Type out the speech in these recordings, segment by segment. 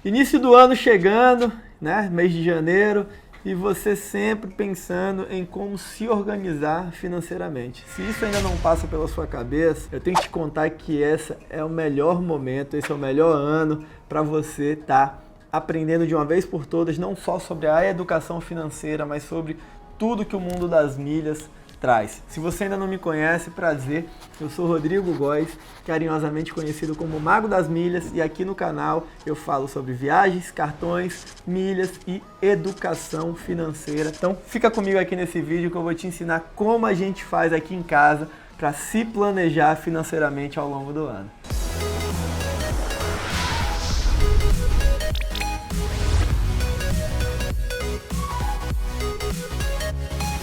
Início do ano chegando, né? Mês de janeiro, e você sempre pensando em como se organizar financeiramente. Se isso ainda não passa pela sua cabeça, eu tenho que te contar que esse é o melhor momento, esse é o melhor ano para você estar aprendendo de uma vez por todas, não só sobre a educação financeira, mas sobre tudo que o mundo das milhas traz. Se você ainda não me conhece, prazer, eu sou Rodrigo Góes, carinhosamente conhecido como Mago das Milhas, e aqui no canal eu falo sobre viagens, cartões, milhas e educação financeira. Então fica comigo aqui nesse vídeo que eu vou te ensinar como a gente faz aqui em casa para se planejar financeiramente ao longo do ano.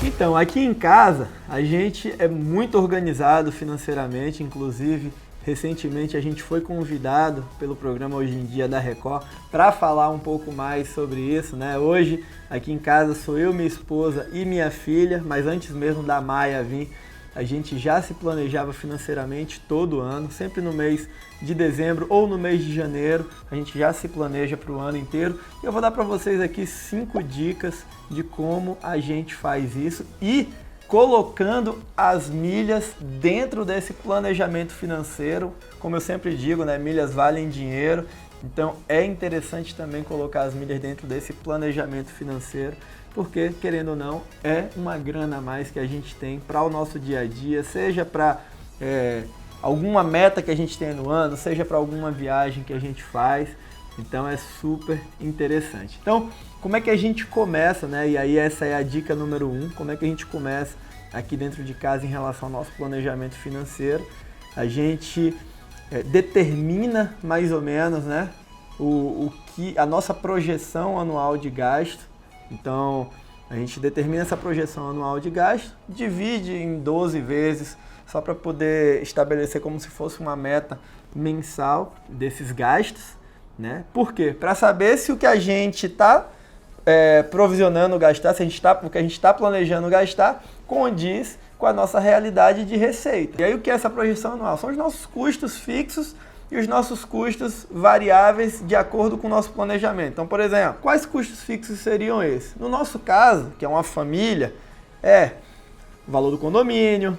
Então, aqui em casa, a gente é muito organizado financeiramente, inclusive, recentemente a gente foi convidado pelo programa Hoje em Dia da Record para falar um pouco mais sobre isso, né? Hoje, aqui em casa, sou eu, minha esposa e minha filha, mas antes mesmo da Maia vir, a gente já se planejava financeiramente todo ano, sempre no mês de dezembro ou no mês de janeiro, a gente já se planeja para o ano inteiro. E eu vou dar para vocês aqui 5 dicas de como a gente faz isso e colocando as milhas dentro desse planejamento financeiro. Como eu sempre digo, né, milhas valem dinheiro, então é interessante também colocar as milhas dentro desse planejamento financeiro, porque, querendo ou não, é uma grana a mais que a gente tem para o nosso dia a dia, seja para alguma meta que a gente tem no ano, seja para alguma viagem que a gente faz. Então é super interessante. Então, como é que a gente começa, né? E aí essa é a dica número 1, como é que a gente começa aqui dentro de casa em relação ao nosso planejamento financeiro? A gente determina mais ou menos, né, a nossa projeção anual de gasto. Então, a gente determina essa projeção anual de gasto, divide em 12 vezes, só para poder estabelecer como se fosse uma meta mensal desses gastos, né? Por quê? Para saber se o que a gente está provisionando gastar, se o que a gente está planejando gastar, condiz com a nossa realidade de receita. E aí o que é essa projeção anual? São os nossos custos fixos e os nossos custos variáveis de acordo com o nosso planejamento. Então, por exemplo, quais custos fixos seriam esses? No nosso caso, que é uma família, o valor do condomínio,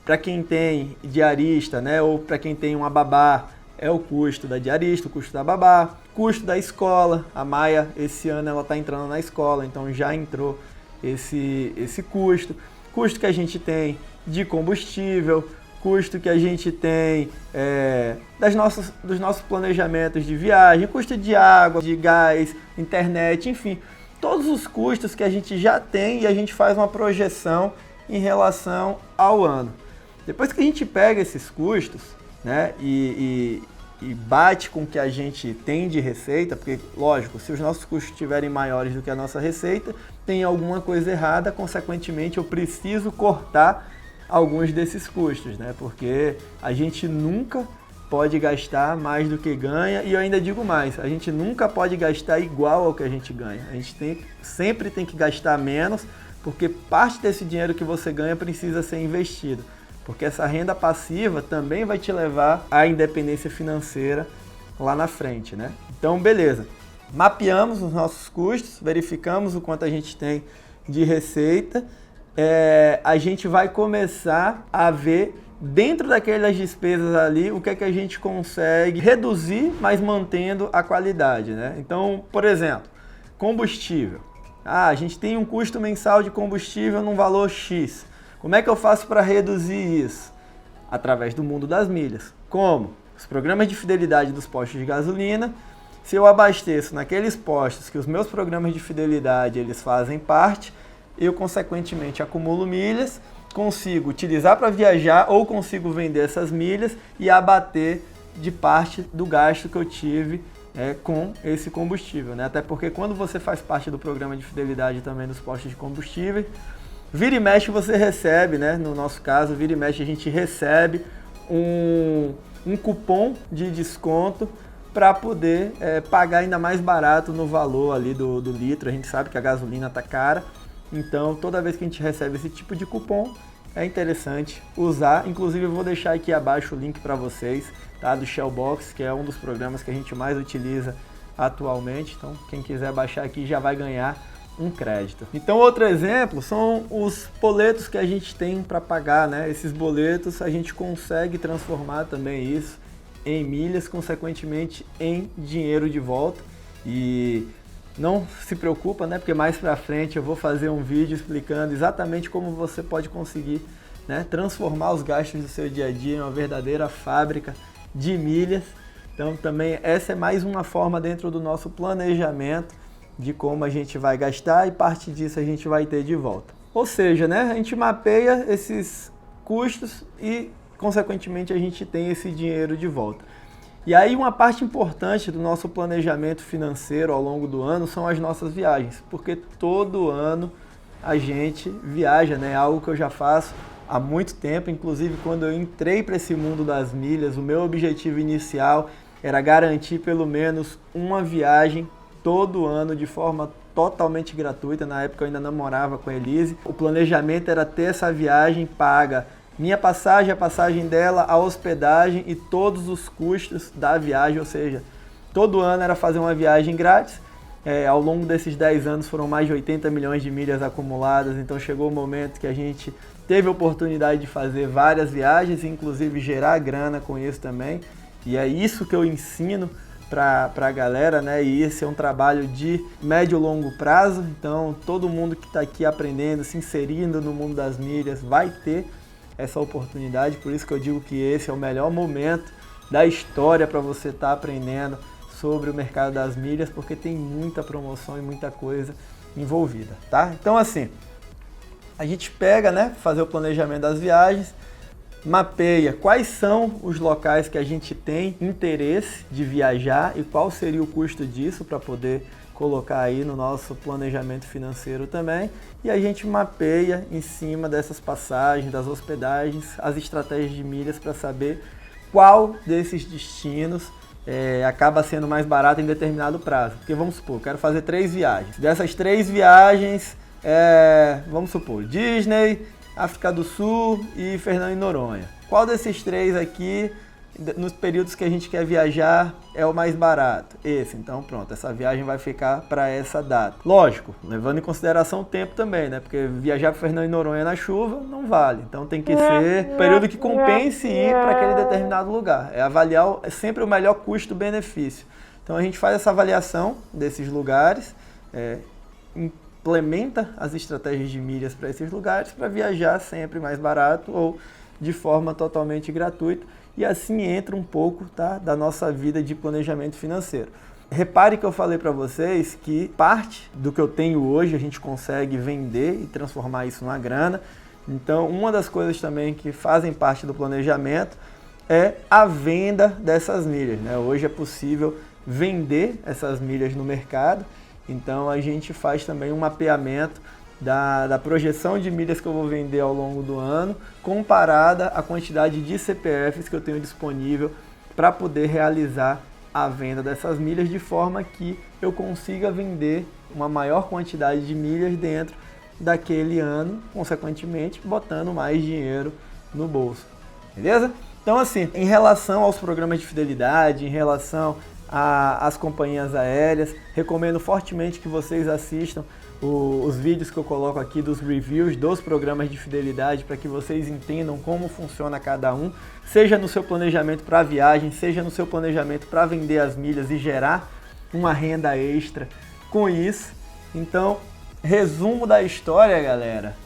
para quem tem diarista, né, ou para quem tem uma babá, é o custo da diarista, o custo da babá, custo da escola. A Maia, esse ano, ela está entrando na escola, então já entrou esse custo. Custo que a gente tem de combustível, custo que a gente tem dos nossos planejamentos de viagem, custo de água, de gás, internet, enfim, todos os custos que a gente já tem e a gente faz uma projeção em relação ao ano. Depois que a gente pega esses custos, né, e bate com o que a gente tem de receita, porque, lógico, se os nossos custos estiverem maiores do que a nossa receita, tem alguma coisa errada, consequentemente eu preciso cortar alguns desses custos, né? Porque a gente nunca pode gastar mais do que ganha, e eu ainda digo mais, a gente nunca pode gastar igual ao que a gente ganha. A gente sempre tem que gastar menos, porque parte desse dinheiro que você ganha precisa ser investido. Porque essa renda passiva também vai te levar à independência financeira lá na frente, né? Então, beleza. Mapeamos os nossos custos, verificamos o quanto a gente tem de receita. A gente vai começar a ver dentro daquelas despesas ali o que é que a gente consegue reduzir, mas mantendo a qualidade, né? Então, por exemplo, combustível. A gente tem um custo mensal de combustível num valor X. Como é que eu faço para reduzir isso? Através do mundo das milhas. Como? Os programas de fidelidade dos postos de gasolina. Se eu abasteço naqueles postos que os meus programas de fidelidade eles fazem parte, eu consequentemente acumulo milhas, consigo utilizar para viajar ou consigo vender essas milhas e abater de parte do gasto que eu tive com esse combustível, né? Até porque quando você faz parte do programa de fidelidade também dos postos de combustível, vira e mexe você recebe, né? No nosso caso, vira e mexe a gente recebe um cupom de desconto para poder pagar ainda mais barato no valor ali do litro. A gente sabe que a gasolina está cara, então toda vez que a gente recebe esse tipo de cupom, é interessante usar. Inclusive eu vou deixar aqui abaixo o link para vocês, tá? Do Shellbox, que é um dos programas que a gente mais utiliza atualmente, então quem quiser baixar aqui já vai ganhar um crédito. Então outro exemplo são os boletos que a gente tem para pagar, né? Esses boletos a gente consegue transformar também isso em milhas, consequentemente em dinheiro de volta. E não se preocupa, né? Porque mais para frente eu vou fazer um vídeo explicando exatamente como você pode conseguir, né, transformar os gastos do seu dia a dia em uma verdadeira fábrica de milhas. Então também essa é mais uma forma dentro do nosso planejamento de como a gente vai gastar e parte disso a gente vai ter de volta. Ou seja, né, a gente mapeia esses custos e consequentemente a gente tem esse dinheiro de volta. E aí uma parte importante do nosso planejamento financeiro ao longo do ano são as nossas viagens, porque todo ano a gente viaja, né, algo que eu já faço há muito tempo. Inclusive quando eu entrei para esse mundo das milhas, o meu objetivo inicial era garantir pelo menos uma viagem todo ano de forma totalmente gratuita. Na época eu ainda namorava com a Elise. O planejamento era ter essa viagem paga, minha passagem, a passagem dela, a hospedagem e todos os custos da viagem, ou seja, todo ano era fazer uma viagem grátis. Ao longo desses 10 anos foram mais de 80 milhões de milhas acumuladas, então chegou o momento que a gente teve a oportunidade de fazer várias viagens, inclusive gerar grana com isso também. E é isso que eu ensino para a galera, né? E esse é um trabalho de médio e longo prazo, então todo mundo que está aqui aprendendo, se inserindo no mundo das milhas vai ter essa oportunidade. Por isso que eu digo que esse é o melhor momento da história para você estar aprendendo sobre o mercado das milhas, porque tem muita promoção e muita coisa envolvida, tá? Então assim, a gente pega, né, fazer o planejamento das viagens, mapeia quais são os locais que a gente tem interesse de viajar e qual seria o custo disso para poder colocar aí no nosso planejamento financeiro também. E a gente mapeia em cima dessas passagens, das hospedagens, as estratégias de milhas para saber qual desses destinos acaba sendo mais barato em determinado prazo. Porque vamos supor, eu quero fazer 3 viagens. Dessas 3 viagens, vamos supor, Disney, África do Sul e Fernando de Noronha. Qual desses 3 aqui, nos períodos que a gente quer viajar, é o mais barato? Esse. Então pronto, essa viagem vai ficar para essa data. Lógico, levando em consideração o tempo também, né? Porque viajar para Fernando de Noronha na chuva não vale. Então tem que ser um período que compense ir para aquele determinado lugar. Avaliar sempre o melhor custo-benefício. Então a gente faz essa avaliação desses lugares, implementa as estratégias de milhas para esses lugares para viajar sempre mais barato ou de forma totalmente gratuita, e assim entra um pouco, tá, da nossa vida de planejamento financeiro. Repare que eu falei para vocês que parte do que eu tenho hoje a gente consegue vender e transformar isso numa grana. Então uma das coisas também que fazem parte do planejamento é a venda dessas milhas, né? Hoje é possível vender essas milhas no mercado. Então a gente faz também um mapeamento da projeção de milhas que eu vou vender ao longo do ano, comparada à quantidade de CPFs que eu tenho disponível para poder realizar a venda dessas milhas, de forma que eu consiga vender uma maior quantidade de milhas dentro daquele ano, consequentemente botando mais dinheiro no bolso. Beleza? Então assim, em relação aos programas de fidelidade, em relação às companhias aéreas, recomendo fortemente que vocês assistam os vídeos que eu coloco aqui dos reviews dos programas de fidelidade, para que vocês entendam como funciona cada um, seja no seu planejamento para viagem, seja no seu planejamento para vender as milhas e gerar uma renda extra com isso. Então, resumo da história, galera,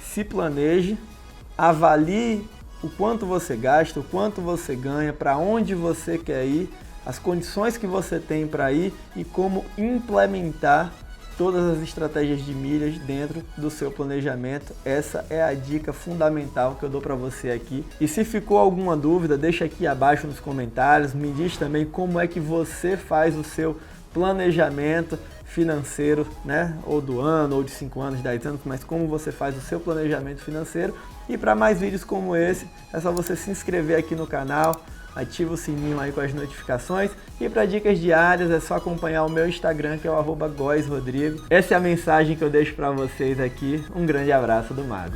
se planeje, avalie o quanto você gasta, o quanto você ganha, para onde você quer ir, as condições que você tem para ir e como implementar todas as estratégias de milhas dentro do seu planejamento. Essa é a dica fundamental que eu dou para você aqui. E se ficou alguma dúvida, deixa aqui abaixo nos comentários, me diz também como é que você faz o seu planejamento financeiro, né? Ou do ano, ou de 5 anos, 10 anos, mas como você faz o seu planejamento financeiro. E para mais vídeos como esse, é só você se inscrever aqui no canal, ativa o sininho aí com as notificações, e para dicas diárias é só acompanhar o meu Instagram, que é o @goisrodrigo. Essa é a mensagem que eu deixo para vocês aqui. Um grande abraço do Mago.